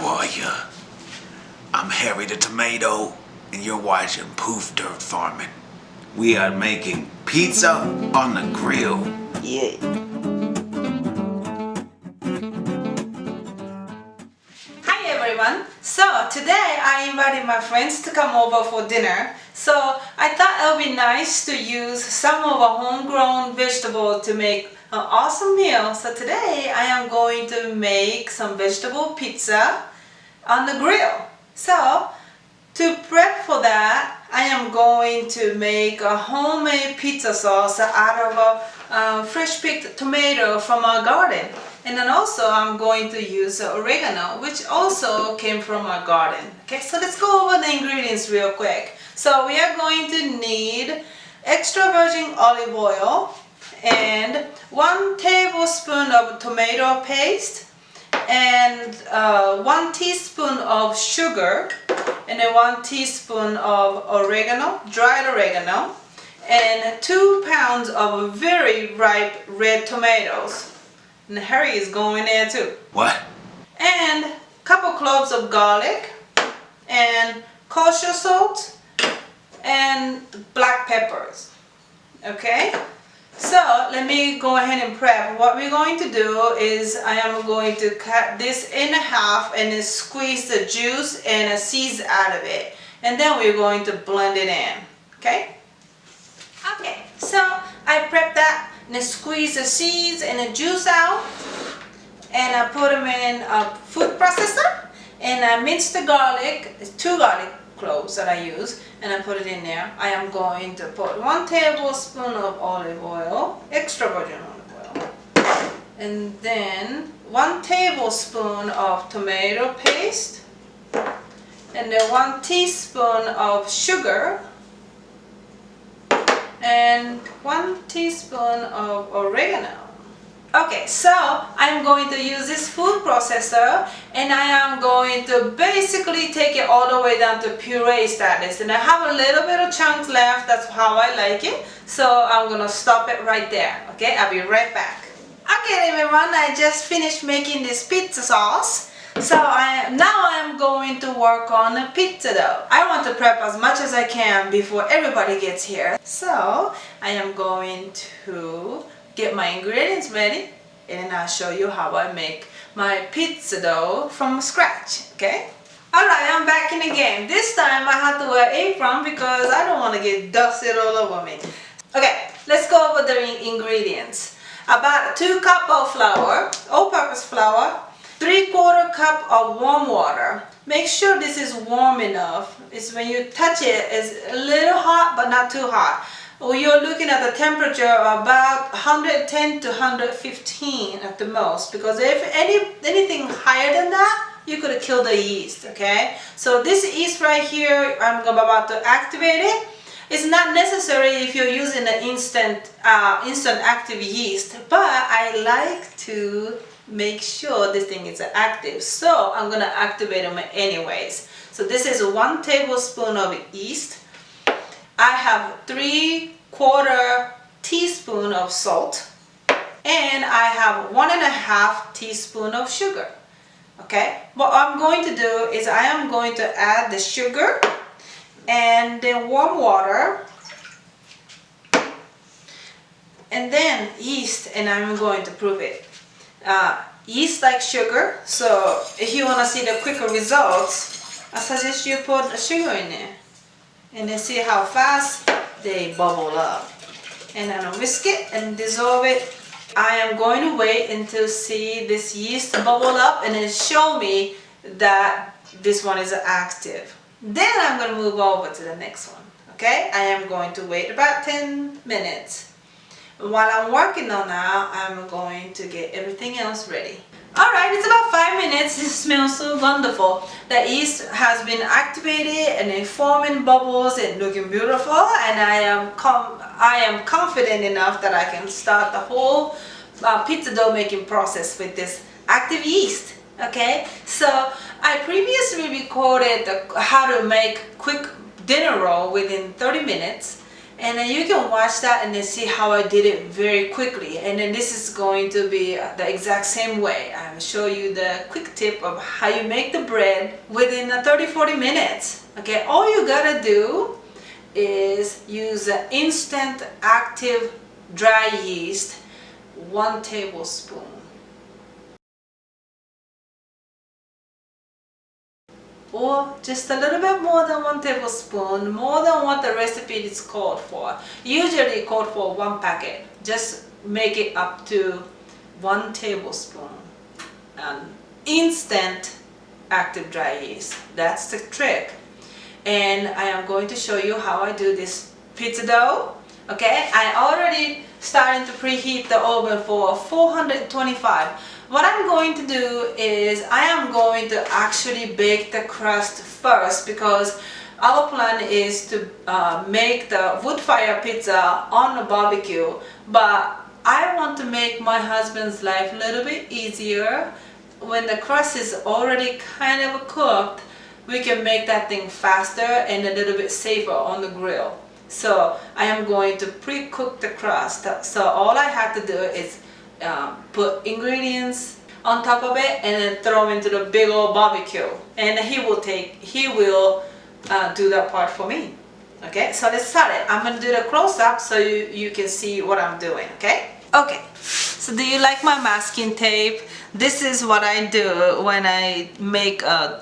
How are ya? I'm Harry the Tomato, and you're watching Poof Dirt Farming. We are making pizza on the grill. Yeah. Hi everyone. So today I invited my friends to come over for dinner. So I thought it would be nice to use some of our homegrown vegetables to make an awesome meal. So today I am going to make some vegetable pizza on the grill. So to prep for that, I am going to make a homemade pizza sauce out of a fresh picked tomato from our garden. And then also I'm going to use oregano, which also came from our garden. Okay, so let's go over the ingredients real quick. So we are going to need extra virgin olive oil and 1 tablespoon of tomato paste and 1 teaspoon of sugar and then 1 teaspoon of oregano, dried oregano, and 2 pounds of very ripe red tomatoes. And Harry is going there too. What? And a couple cloves of garlic and kosher salt and black peppers. Okay? So let me go ahead and prep. What we're going to do is I am going to cut this in half and then squeeze the juice and the seeds out of it. And then we're going to blend it in. Okay? Okay, so I prepped that and then squeeze the seeds and the juice out. And I put them in a food processor. And I minced the garlic, 2 garlic cloves that I use, and I put it in there. I am going to put 1 tablespoon of olive oil, extra virgin olive oil, and then 1 tablespoon of tomato paste, and then 1 teaspoon of sugar, and 1 teaspoon of oregano. Okay, so I'm going to use this food processor and I am going to basically take it all the way down to puree status, and I have a little bit of chunks left. That's how I like it, so I'm gonna stop it right there. Okay, I'll be right back. Okay everyone, I just finished making this pizza sauce, so now I'm going to work on the pizza dough. I want to prep as much as I can before everybody gets here, so I am going to get my ingredients ready and I'll show you how I make my pizza dough from scratch. Okay? Alright, I'm back in the game. This time I have to wear apron because I don't want to get dusted all over me. Okay, let's go over the ingredients. About 2 cups of flour, all-purpose flour, 3/4 cup of warm water. Make sure this is warm enough. It's when you touch it, it's a little hot but not too hot. Well, you're looking at the temperature of about 110 to 115 at the most, because if anything higher than that, you could kill the yeast. Okay, so this yeast right here, I'm about to activate it. It's not necessary if you're using an instant active yeast, but I like to make sure this thing is active, so I'm gonna activate them anyways. So this is 1 tablespoon of yeast. I have 3/4 teaspoon of salt, and I have 1.5 teaspoon of sugar. Okay, what I'm going to do is I am going to add the sugar and then warm water and then yeast, and I'm going to prove it. Yeast like sugar, so if you want to see the quicker results, I suggest you put sugar in there and then see how fast they bubble up. And then whisk it and dissolve it. I am going to wait until see this yeast bubble up and then show me that this one is active. Then I'm going to move over to the next one. Okay, I am going to wait about 10 minutes. While I'm working on that, I'm going to get everything else ready. Alright, it's about 5 minutes. It smells so wonderful. The yeast has been activated and it's forming bubbles and looking beautiful, and I am confident enough that I can start the whole pizza dough making process with this active yeast. Okay, so I previously recorded how to make quick dinner roll within 30 minutes. And then you can watch that and then see how I did it very quickly. And then this is going to be the exact same way. I will show you the quick tip of how you make the bread within 30-40 minutes. Okay, all you gotta do is use the instant active dry yeast, 1 tablespoon. Or just a little bit more than 1 tablespoon, more than what the recipe is called for. Usually called for 1 packet. Just make it up to 1 tablespoon. Instant active dry yeast. That's the trick. And I am going to show you how I do this pizza dough. Okay, I already started to preheat the oven for 425. What I'm going to do is I am going to actually bake the crust first, because our plan is to make the wood fire pizza on the barbecue, but I want to make my husband's life a little bit easier. When the crust is already kind of cooked, we can make that thing faster and a little bit safer on the grill. So I am going to pre-cook the crust. So all I have to do is put ingredients on top of it and then throw them into the big old barbecue, and he will do that part for me. Okay, so let's start it. I'm gonna do the close-up so you can see what I'm doing. Okay, so do you like my masking tape? This is what I do when I make a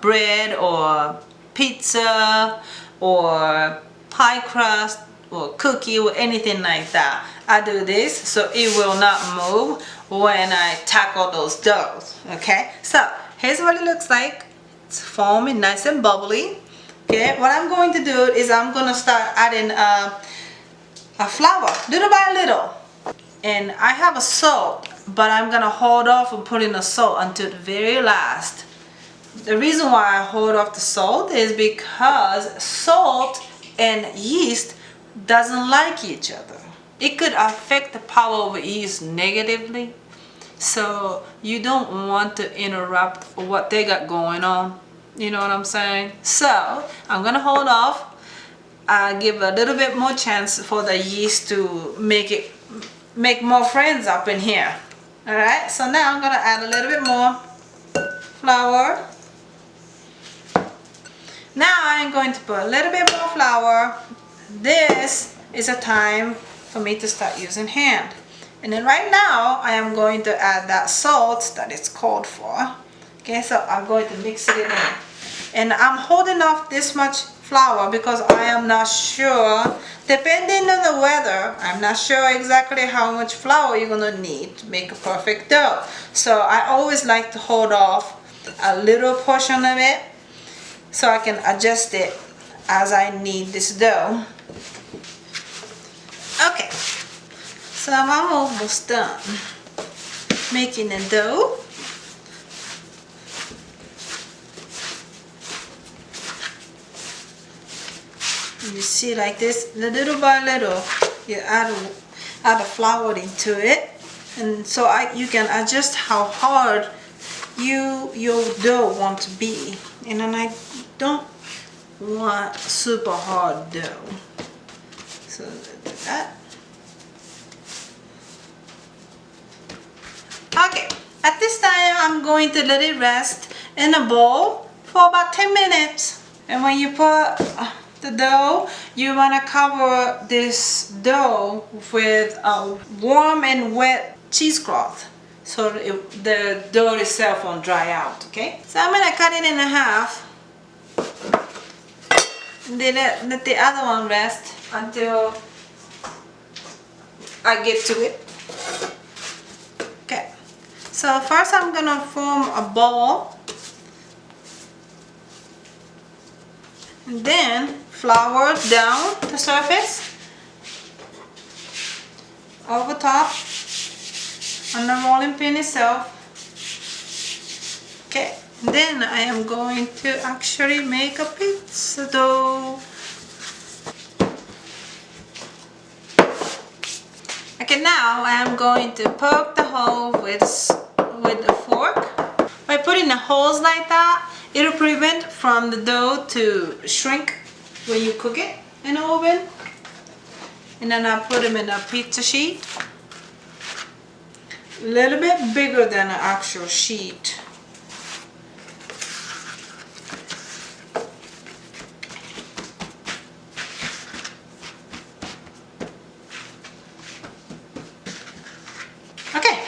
bread or pizza or pie crust or cookie or anything like that. I do this so it will not move when I tackle those doughs. Okay, so here's what it looks like. It's foaming nice and bubbly. Okay, what I'm going to do is I'm going to start adding a flour little by little, and I have a salt, but I'm going to hold off on putting the salt until the very last. The reason why I hold off the salt is because salt and yeast doesn't like each other. It could affect the power of yeast negatively, so you don't want to interrupt what they got going on. You know what I'm saying? So I'm gonna hold off. Give a little bit more chance for the yeast to make more friends up in here. All right, so now I'm gonna add a little bit more flour. Now I'm going to put a little bit more flour. This is a time for me to start using hand. And then right now I am going to add that salt that it's called for. Okay, so I'm going to mix it in. And I'm holding off this much flour because I am not sure, depending on the weather, I'm not sure exactly how much flour you're gonna need to make a perfect dough. So I always like to hold off a little portion of it so I can adjust it as I need this dough. Okay, so I'm almost done making the dough. You see, like this, little by little, you add the flour into it, and so you can adjust how hard your dough want to be. And then I don't want super hard dough, so do that. Okay, at this time I'm going to let it rest in a bowl for about 10 minutes. And when you put the dough, you want to cover this dough with a warm and wet cheesecloth so the dough itself won't dry out. Okay, so I'm going to cut it in half and then let the other one rest until I get to it. Okay, so first I'm going to form a ball, and then flour down the surface, over top, on the rolling pin itself. Okay, then I am going to actually make a pizza dough. Okay, now I am going to poke the hole with a fork. By putting the holes like that, it will prevent from the dough to shrink when you cook it in the oven. and then I put them in a pizza sheet. A little bit bigger than an actual sheet. Okay,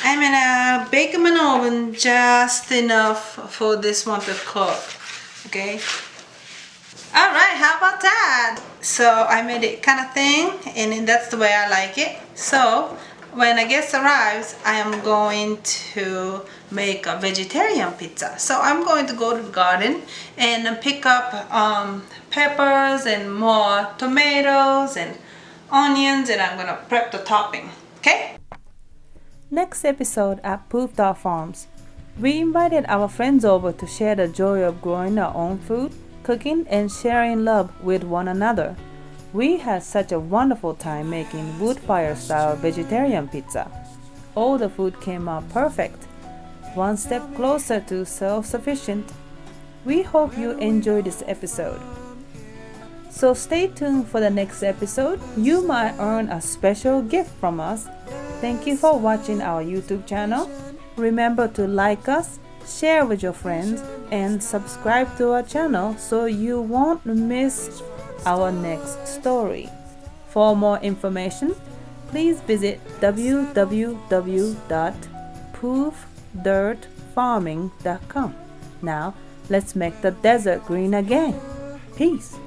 I'm gonna bake them in the oven just enough for this one to cook. Okay. All right, how about that? So I made it kind of thin, and then that's the way I like it. So when a guest arrives, I am going to make a vegetarian pizza. So I'm going to go to the garden and pick up peppers and more tomatoes and onions, and I'm gonna prep the topping. Okay? Next episode at Poof Dog Farms, we invited our friends over to share the joy of growing our own food, cooking, and sharing love with one another. We had such a wonderful time making wood fire style vegetarian pizza. All the food came out perfect, one step closer to self-sufficient. We hope you enjoyed this episode. So stay tuned for the next episode. You might earn a special gift from us. Thank you for watching our YouTube channel. Remember to like us, share with your friends, and subscribe to our channel so you won't miss our next story. For more information, please visit www.poofdirtfarming.com. Now, let's make the desert green again. Peace.